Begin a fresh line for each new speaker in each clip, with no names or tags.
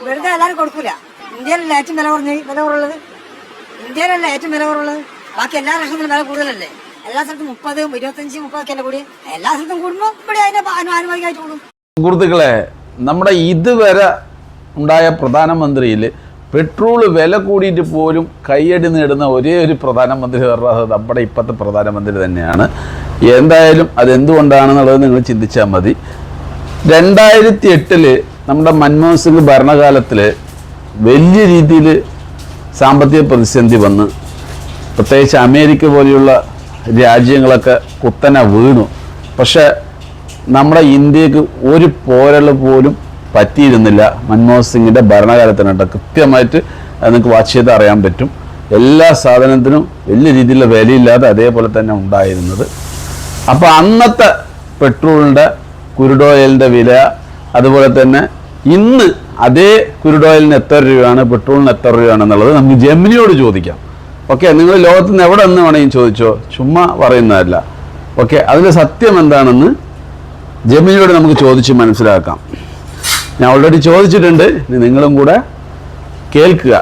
വെറുതെ എല്ലാവരും കൊടുക്കൂല. ഇന്ത്യയിലല്ല ഏറ്റവും വില കുറവുള്ളത്. ഇന്ത്യയിലല്ല ഏറ്റവും വില കുറവുള്ളത്. ബാക്കി എല്ലാ രാഷ്ട്രത്തിലും വില കൂടുതലല്ലേ. എല്ലാ സ്ഥലത്തും 30, 25, 30 ഒക്കെ കൂടി. എല്ലാ സ്ഥലത്തും കൂടുമ്പോൾ ഇവിടെ അതിന്റെ ആനുപാതികമായിട്ട് കൂടും.
സുഹൃത്തുക്കളെ, നമ്മുടെ ഇതുവരെ ഉണ്ടായ പ്രധാനമന്ത്രിയിൽ പെട്രോള് വില കൂടിയിട്ട് പോലും കയ്യടി നേടുന്ന ഒരേ ഒരു പ്രധാനമന്ത്രി പറഞ്ഞത് നമ്മുടെ ഇപ്പോഴത്തെ പ്രധാനമന്ത്രി തന്നെയാണ്. എന്തായാലും അതെന്തുകൊണ്ടാണെന്നുള്ളത് നിങ്ങൾ ചിന്തിച്ചാൽ മതി. 2008 നമ്മുടെ മൻമോഹൻ സിംഗ് ഭരണകാലത്തിൽ വലിയ രീതിയിൽ സാമ്പത്തിക പ്രതിസന്ധി വന്ന് പ്രത്യേകിച്ച് അമേരിക്ക പോലെയുള്ള രാജ്യങ്ങളൊക്കെ കുത്തനെ വീണു. പക്ഷേ നമ്മുടെ ഇന്ത്യക്ക് ഒരു പോരൽ പോലും പറ്റിയിരുന്നില്ല മൻമോഹൻ സിംഗിൻ്റെ ഭരണകാലത്തിനായിട്ട്. കൃത്യമായിട്ട് നിങ്ങൾക്ക് വാച്ച് ചെയ്ത് അറിയാൻ പറ്റും. എല്ലാ സാധനത്തിനും വലിയ രീതിയിലുള്ള വിലയില്ലാതെ അതേപോലെ തന്നെ ഉണ്ടായിരുന്നത്. അപ്പോൾ അന്നത്തെ പെട്രോളിൻ്റെ ക്രൂഡ് ഓയിലിൻ്റെ വില, അതുപോലെ തന്നെ ഇന്ന് അതേ ക്രൂഡ് ഓയിലിന് എത്ര രൂപയാണ്, പെട്രോളിന് എത്ര രൂപയാണെന്നുള്ളത് നമുക്ക് ജെമിനിയോട് ചോദിക്കാം. ഓക്കെ, നിങ്ങൾ ലോകത്ത് നിന്ന് എവിടെ നിന്ന് വേണമെങ്കിൽ ചോദിച്ചോ, ചുമ്മാ പറയുന്നതല്ല. ഓക്കെ, അതിൻ്റെ സത്യം എന്താണെന്ന് ജെമിനിയോട് നമുക്ക് ചോദിച്ച് മനസ്സിലാക്കാം. ഞാൻ ഓൾറെഡി ചോദിച്ചിട്ടുണ്ട്, നിങ്ങളും കൂടെ കേൾക്കുക.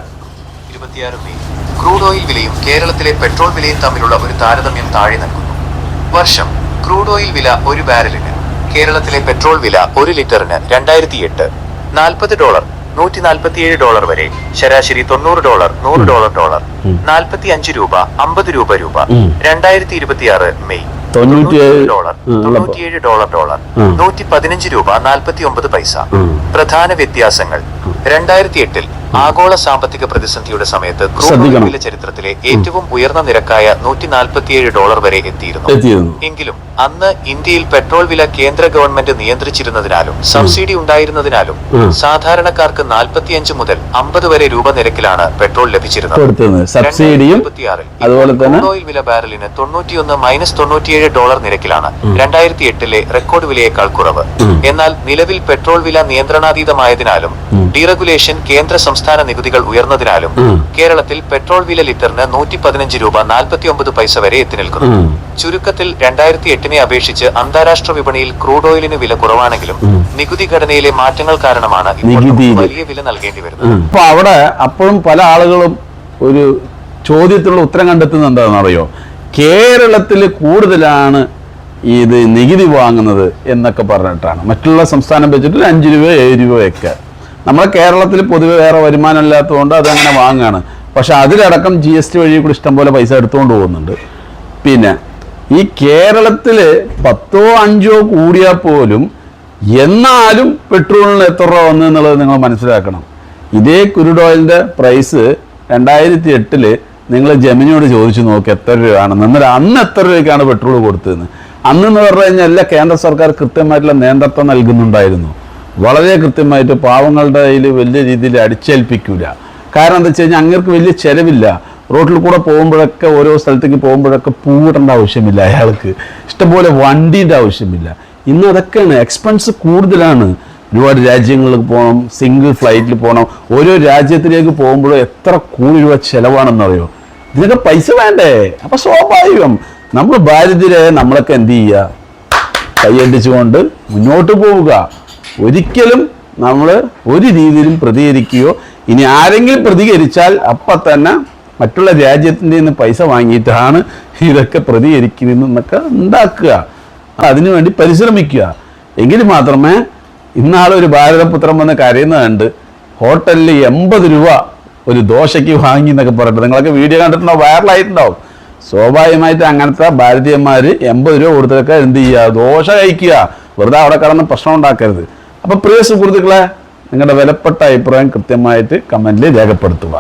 26 മെയ് ക്രൂഡ് ഓയിൽ വിലയും കേരളത്തിലെ പെട്രോൾ വിലയും തമ്മിലുള്ള ഒരു താരതമ്യം താഴെ നൽകുന്നു. വർഷം ക്രൂഡ് ഓയിൽ വില ഒരു ബാരലിന്, കേരളത്തിലെ പെട്രോൾ വില 1 ലിറ്ററിന് 2008 $40, $147 വരെ, ശരാശരി $90, $100, $45, $50. 2026 മെയ് $97, $115, പ്രധാന വ്യത്യാസങ്ങൾ. 2008 ആഗോള സാമ്പത്തിക പ്രതിസന്ധിയുടെ സമയത്ത് ക്രൂഡ് ഓയിൽ ചരിത്രത്തിലെ ഏറ്റവും ഉയർന്ന നിരക്കായ $147 വരെ എത്തിയിരുന്നു. എങ്കിലും അന്ന് ഇന്ത്യയിൽ പെട്രോൾ വില കേന്ദ്ര ഗവൺമെന്റ് നിയന്ത്രിച്ചിരുന്നതിനാലും സബ്സിഡി ഉണ്ടായിരുന്നതിനാലും സാധാരണക്കാർക്ക് 45 മുതൽ 50 വരെ രൂപ നിരക്കിലാണ് പെട്രോൾ ലഭിച്ചിരുന്നത്.
സബ്സിഡിയും അതുപോലെ തന്നെ
ഓയിൽ വില ബാരലിന് $91 - നിരക്കിലാണ് 2008 റെക്കോർഡ് വിലയേക്കാൾ കുറവ്. എന്നാൽ നിലവിൽ പെട്രോൾ വില നിയന്ത്രണാതീതമായതിനാലും ഡീറഗുലേഷൻ, കേന്ദ്ര സംസ്ഥാന നികുതികൾ ഉയർന്നതിനാലും കേരളത്തിൽ പെട്രോൾ വില ലിറ്ററിന് $115.49 വരെ എത്തി നിൽക്കുന്നു. ചുരുക്കത്തിൽ 2008 അപേക്ഷിച്ച് അന്താരാഷ്ട്ര വിപണിയിൽ ക്രൂഡ് ഓയിലിന് വില കുറവാണെങ്കിലും നികുതി ഘടനയിലെ മാറ്റങ്ങൾ കാരണമാണ് വലിയ വില നൽകേണ്ടി വരുന്നത്.
അപ്പൊ അവിടെ അപ്പോഴും പല ആളുകളും ഒരു ചോദ്യത്തിലുള്ള ഉത്തരം കണ്ടെത്തുന്നത് എന്താണെന്ന് അറിയോ? കേരളത്തിൽ കൂടുതലാണ് ഇത് നികുതി വാങ്ങുന്നത് എന്നൊക്കെ പറഞ്ഞിട്ടാണ്. മറ്റുള്ള സംസ്ഥാനം വെച്ചിട്ട് 5 രൂപ 7 രൂപയൊക്കെ. നമ്മളെ കേരളത്തിൽ പൊതുവെ വേറെ വരുമാനം ഇല്ലാത്തതുകൊണ്ട് അതങ്ങനെ വാങ്ങുകയാണ്. പക്ഷെ അതിലടക്കം GST വഴി കൂടി ഇഷ്ടംപോലെ പൈസ എടുത്തുകൊണ്ട് പോകുന്നുണ്ട്. പിന്നെ ഈ കേരളത്തിൽ 10 5 കൂടിയാൽ പോലും എന്നാലും പെട്രോളിന് എത്ര രൂപ വന്നു എന്നുള്ളത് നിങ്ങൾ മനസ്സിലാക്കണം. ഇതേ ക്രൂഡ് ഓയിലിൻ്റെ പ്രൈസ് 2008 നിങ്ങൾ ജെമിനിയോട് ചോദിച്ചു നോക്കി എത്ര രൂപയാണെന്ന്. എന്നാൽ അന്ന് എത്ര രൂപയ്ക്കാണ് പെട്രോൾ കൊടുത്തതെന്ന്. അന്നെന്ന് പറഞ്ഞു കഴിഞ്ഞാൽ എല്ലാ കേന്ദ്ര സർക്കാർ കൃത്യമായിട്ടുള്ള നിയന്ത്രണം നൽകുന്നുണ്ടായിരുന്നു. വളരെ കൃത്യമായിട്ട് പാവങ്ങളുടെ കയ്യിൽ വലിയ രീതിയിൽ അടിച്ചേൽപ്പിക്കില്ല. കാരണം എന്താ വെച്ച് കഴിഞ്ഞാൽ അങ്ങർക്ക് വലിയ ചിലവില്ല. റോഡിൽ കൂടെ പോകുമ്പോഴൊക്കെ ഓരോ സ്ഥലത്തേക്ക് പോകുമ്പോഴൊക്കെ പൂവിടേണ്ട ആവശ്യമില്ല, അയാൾക്ക് ഇഷ്ടംപോലെ വണ്ടീൻ്റെ ആവശ്യമില്ല. ഇന്ന് അതൊക്കെയാണ് എക്സ്പെൻസ് കൂടുതലാണ്. ഒരുപാട് രാജ്യങ്ങളിൽ പോകണം, സിംഗിൾ ഫ്ലൈറ്റിൽ പോകണം. ഓരോ രാജ്യത്തിലേക്ക് പോകുമ്പോഴും എത്ര കോടി രൂപ ചിലവാണെന്നറിയോ? ഇതിനൊക്കെ പൈസ വേണ്ടേ? അപ്പം സ്വാഭാവികം നമ്മൾ ഭാരതീയരെ നമ്മളൊക്കെ എന്ത് ചെയ്യുക? കൈയടിച്ചുകൊണ്ട് മുന്നോട്ട് പോവുക. ഒരിക്കലും നമ്മൾ ഒരു രീതിയിലും പ്രതികരിക്കുകയോ, ഇനി ആരെങ്കിലും പ്രതികരിച്ചാൽ അപ്പം തന്നെ മറ്റുള്ള രാജ്യത്തിൻ്റെ നിന്ന് പൈസ വാങ്ങിയിട്ടാണ് ഇതൊക്കെ പ്രതികരിക്കുന്നതെന്നൊക്കെ ഉണ്ടാക്കുക. അതിനുവേണ്ടി പരിശ്രമിക്കുക. എങ്കിൽ മാത്രമേ ഇന്നാളൊരു ഭാരതപുത്രം വന്ന് കരയുന്നത് ഹോട്ടലിൽ 80 രൂപ ഒരു ദോശയ്ക്ക് വാങ്ങി എന്നൊക്കെ പറഞ്ഞിട്ട് നിങ്ങളൊക്കെ വീഡിയോ കണ്ടിട്ടുണ്ടാവും, വൈറലായിട്ടുണ്ടാവും. സ്വാഭാവികമായിട്ട് അങ്ങനത്തെ ഭാരതീയന്മാർ 80 രൂപ കൊടുത്തൊക്കെ എന്ത് ചെയ്യുക? ദോശ കഴിക്കുക. വെറുതെ അവിടെ കിടന്ന് പ്രശ്നം ഉണ്ടാക്കരുത്. അപ്പോൾ പ്രിയ സുഹൃത്തുക്കളെ, നിങ്ങളുടെ വിലപ്പെട്ട അഭിപ്രായം കൃത്യമായിട്ട് കമൻറ്റിൽ രേഖപ്പെടുത്തുക.